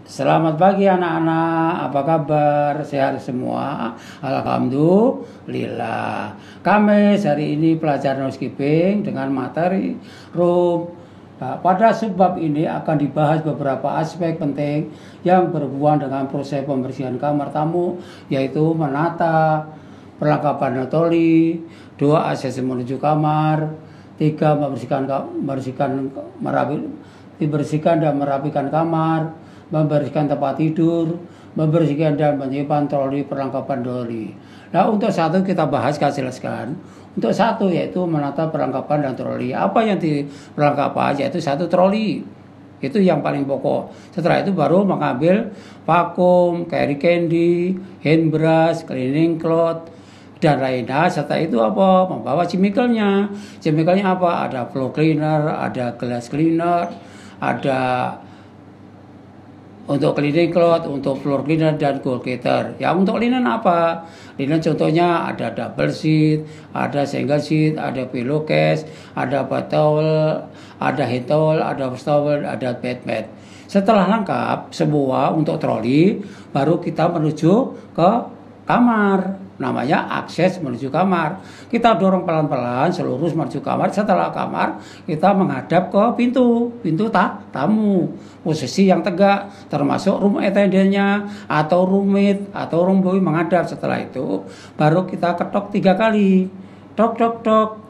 Selamat pagi anak-anak, apa kabar? Sehat semua? Alhamdulillah. Kamis hari ini pelajaran housekeeping dengan materi room. Nah, pada subbab ini akan dibahas beberapa aspek penting yang berhubungan dengan proses pembersihan kamar tamu, yaitu menata, perlengkapan troli, 2 akses menuju kamar, 3 dibersihkan dan merapikan kamar, membersihkan tempat tidur, membersihkan dan menyimpan troli perlengkapan troli. Nah, untuk satu kita bahas, saya jelaskan. Untuk satu yaitu menata perlengkapan dan troli. Apa yang diperlengkapan yaitu satu troli. Itu yang paling pokok. Setelah itu baru mengambil vakum, carry candy, hand brush, cleaning cloth, dan lainnya. Setelah itu apa? Membawa chemicalnya. Chemicalnya apa? Ada floor cleaner, ada glass cleaner, ada untuk cleaning cloth, untuk floor cleaner dan cool getter. Ya, untuk linen apa? Linen contohnya ada double sheet, ada single sheet, ada pillowcase, ada bath towel, ada hand towel, ada wash towel, ada bed mat. Setelah lengkap semua untuk troli, baru kita menuju ke kamar. Namanya akses menuju kamar. Kita dorong pelan-pelan seluruh menuju kamar. Setelah kamar, kita menghadap ke pintu tamu. Posisi yang tegak, termasuk room attendant-nya atau roommate atau room boy menghadap. Setelah itu, baru kita ketok 3 kali. Tok tok tok.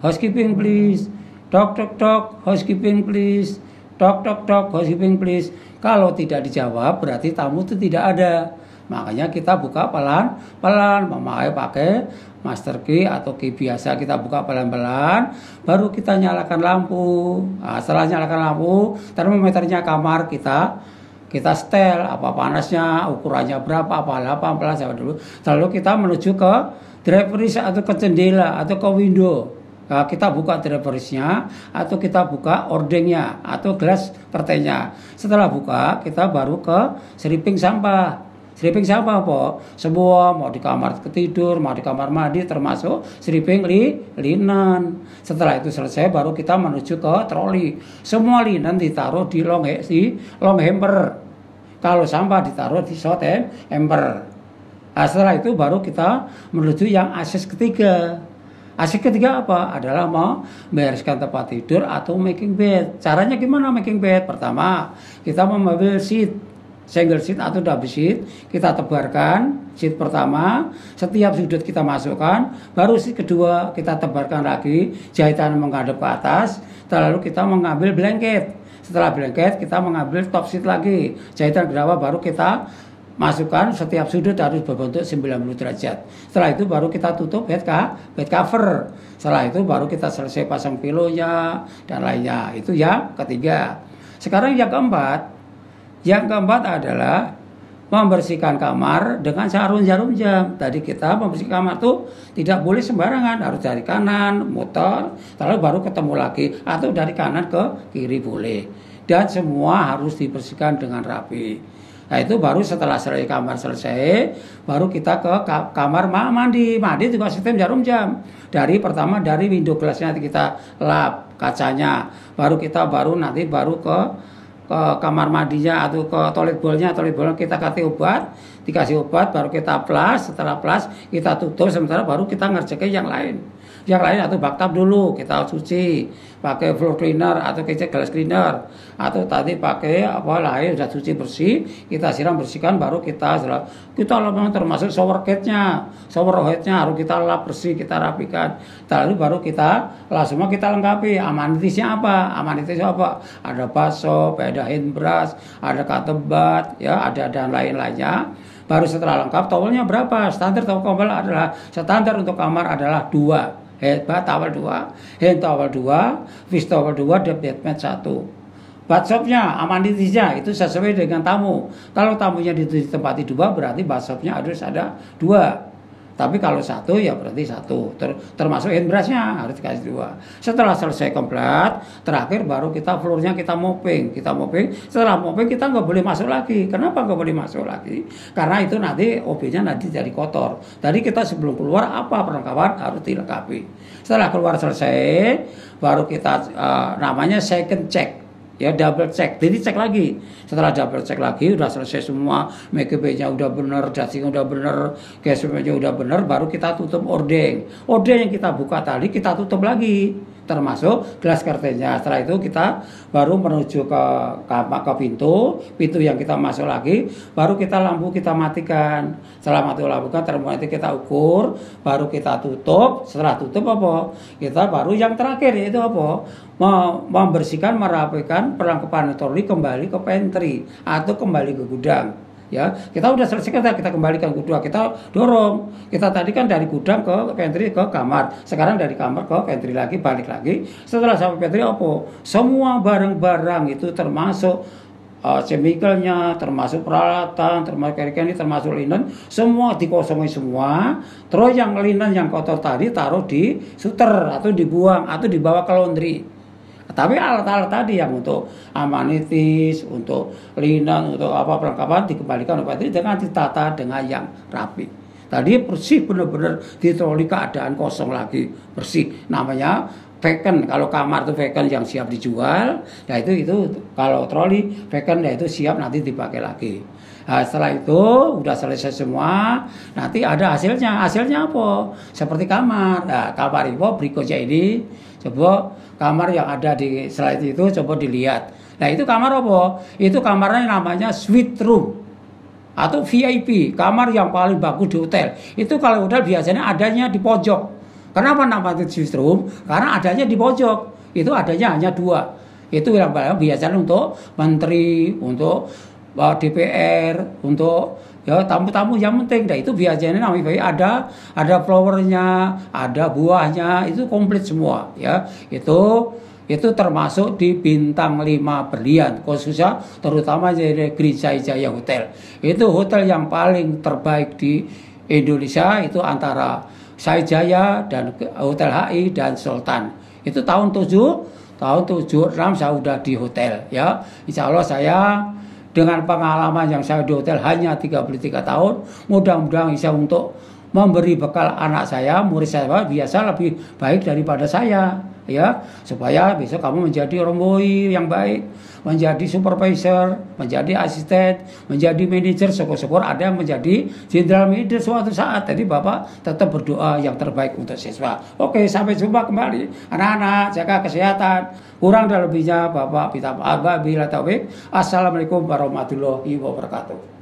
Housekeeping please. Tok tok tok. Housekeeping please. Tok tok tok. Housekeeping please. Kalau tidak dijawab, berarti tamu itu tidak ada. Makanya kita buka pelan-pelan, pakai master key atau key biasa, kita buka pelan-pelan, baru kita nyalakan lampu. Nah, setelah nyalakan lampu, termometernya kamar kita setel, apa panasnya, ukurannya berapa, apa 18 dulu. Lalu kita menuju ke draperies atau ke jendela atau ke window. Nah, kita buka draperies-nya atau kita buka ordengnya atau glass curtain-nya. Setelah buka, kita baru ke stripping sampah. Stripping sampah apa? Semua, mau di kamar tidur, mau di kamar mandi, termasuk stripping linen. Setelah itu selesai, baru kita menuju ke troli. Semua linen ditaruh di long hamper. Kalau sampah ditaruh di short hamper. Nah, setelah itu baru kita menuju yang akses ketiga. Akses ketiga apa? Adalah mau membereskan tempat tidur atau making bed. Caranya gimana making bed? Pertama, kita mengambil sheet. Single sheet atau double sheet, kita tebarkan sheet pertama, setiap sudut kita masukkan, baru sheet kedua kita tebarkan lagi, jahitan menghadap ke atas, lalu kita mengambil blanket. Setelah blanket kita mengambil top sheet lagi, jahitan ke bawah, baru kita masukkan, setiap sudut harus berbentuk 90 derajat. Setelah itu baru kita tutup bed cover. Setelah itu baru kita selesai pasang pilonya dan lainnya. Itu yang ketiga. Sekarang yang keempat. Yang keempat adalah membersihkan kamar dengan jarum jam. Tadi kita membersihkan kamar tuh tidak boleh sembarangan, harus dari kanan muter, lalu baru ketemu lagi, atau dari kanan ke kiri boleh. Dan semua harus dibersihkan dengan rapi. Nah, itu baru setelah selesai kamar selesai, baru kita ke kamar mandi. Mandi juga sistem jarum jam. Pertama dari window glass-nya kita lap kacanya, baru nanti ke kamar mandinya atau ke toilet bowl-nya kita dikasih obat, baru kita plus. Setelah plus kita tutup, sementara baru kita ngerjakan yang lain atau bathtub dulu kita cuci pakai floor cleaner atau glass cleaner, atau tadi pakai apa lain sudah cuci bersih, kita bersihkan, baru kita lap, termasuk shower head-nya harus kita lap bersih, kita rapikan. Lalu baru semua kita lengkapi. Amenities-nya apa? Ada baso, ada hand brush, ada cotton bud, ya, ada dan lain-lainnya. Baru setelah lengkap, towelnya berapa? Standar towel untuk kamar adalah 2. Bath towel 2, hand towel 2, fish towel 2, dan bed mat 1. Bathtubnya, amenities-nya itu sesuai dengan tamu. Kalau tamunya di tempat 2, berarti bathtubnya harus ada 2. Tapi kalau 1 ya berarti 1. Termasuk hand brush-nya harus dikasih 2. Setelah selesai komplit, terakhir baru floor-nya kita mopping. Setelah mopping kita nggak boleh masuk lagi. Kenapa nggak boleh masuk lagi? Karena itu nanti OB-nya nanti jadi kotor. Tadi kita sebelum keluar apa perlengkapan harus dilengkapi. Setelah keluar selesai, baru kita namanya second check. ya double check, jadi cek lagi. Setelah double check lagi udah selesai semua, MKB-nya udah bener, dasinya udah bener, cashmere-nya udah bener, baru kita tutup ordeng. Ordeng yang kita buka tadi kita tutup lagi, termasuk gelas kertasnya. Setelah itu kita baru menuju ke pintu yang kita masuk lagi, baru kita lampu kita matikan. Setelah mati lampu kan termometer kita ukur, baru kita tutup. Setelah tutup apa? Kita baru yang terakhir yaitu apa? Membersihkan, merapikan perlengkapan troli kembali ke pantry atau kembali ke gudang. Ya, kita udah selesai, kita kembalikan ke gudang, kita dorong. Kita tadi kan dari gudang ke pantry ke kamar, sekarang dari kamar ke pantry lagi, balik lagi. Setelah sampai pantry apa? Semua barang-barang itu termasuk chemicalnya, termasuk peralatan, termasuk kerikan, termasuk linen, semua dikosongi semua. Terus yang linen yang kotor tadi taruh di suter atau dibuang atau dibawa ke laundry. Tapi alat-alat tadi yang untuk amanitis, untuk linen, untuk apa perlengkapan dikembalikan ke pantry dengan ditata dengan yang rapi. Tadi bersih, benar-benar di troli keadaan kosong lagi, bersih. Namanya vacant. Kalau kamar itu vacant yang siap dijual, ya itu kalau troli vacant ya itu siap nanti dipakai lagi. Nah, setelah itu udah selesai semua, nanti ada hasilnya. Hasilnya apa? Seperti kamar. Nah, kamar itu berikutnya ini, coba kamar yang ada di slide itu coba dilihat. Nah, itu kamar apa? Itu kamarnya namanya suite room atau VIP, kamar yang paling bagus di hotel. Itu kalau hotel biasanya adanya di pojok. Kenapa namanya suite room? Karena adanya di pojok. Itu adanya hanya 2. Itu yang biasanya untuk menteri, untuk DPR, untuk ya tamu-tamu yang penting. Nah, itu biasanya namanya ada flowernya, ada buahnya, itu komplit semua ya. Itu termasuk di bintang 5 berlian, khususnya terutama dari Grijajaya Hotel. Itu hotel yang paling terbaik di Indonesia, itu antara Saijaya dan Hotel HI dan Sultan. Itu tahun 76 saya udah di hotel ya. Insya Allah saya dengan pengalaman yang saya di hotel hanya 33 tahun, mudah-mudahan bisa untuk memberi bekal anak saya, murid saya biasa lebih baik daripada saya ya, supaya besok kamu menjadi romboi yang baik, menjadi supervisor, menjadi asisten, menjadi manajer, syukur-syukur ada yang menjadi general manager suatu saat. Jadi Bapak tetap berdoa yang terbaik untuk siswa. Oke, sampai jumpa kembali anak-anak, jaga kesehatan. Kurang dan lebihnya Bapak minta maaf. Assalamualaikum warahmatullahi wabarakatuh.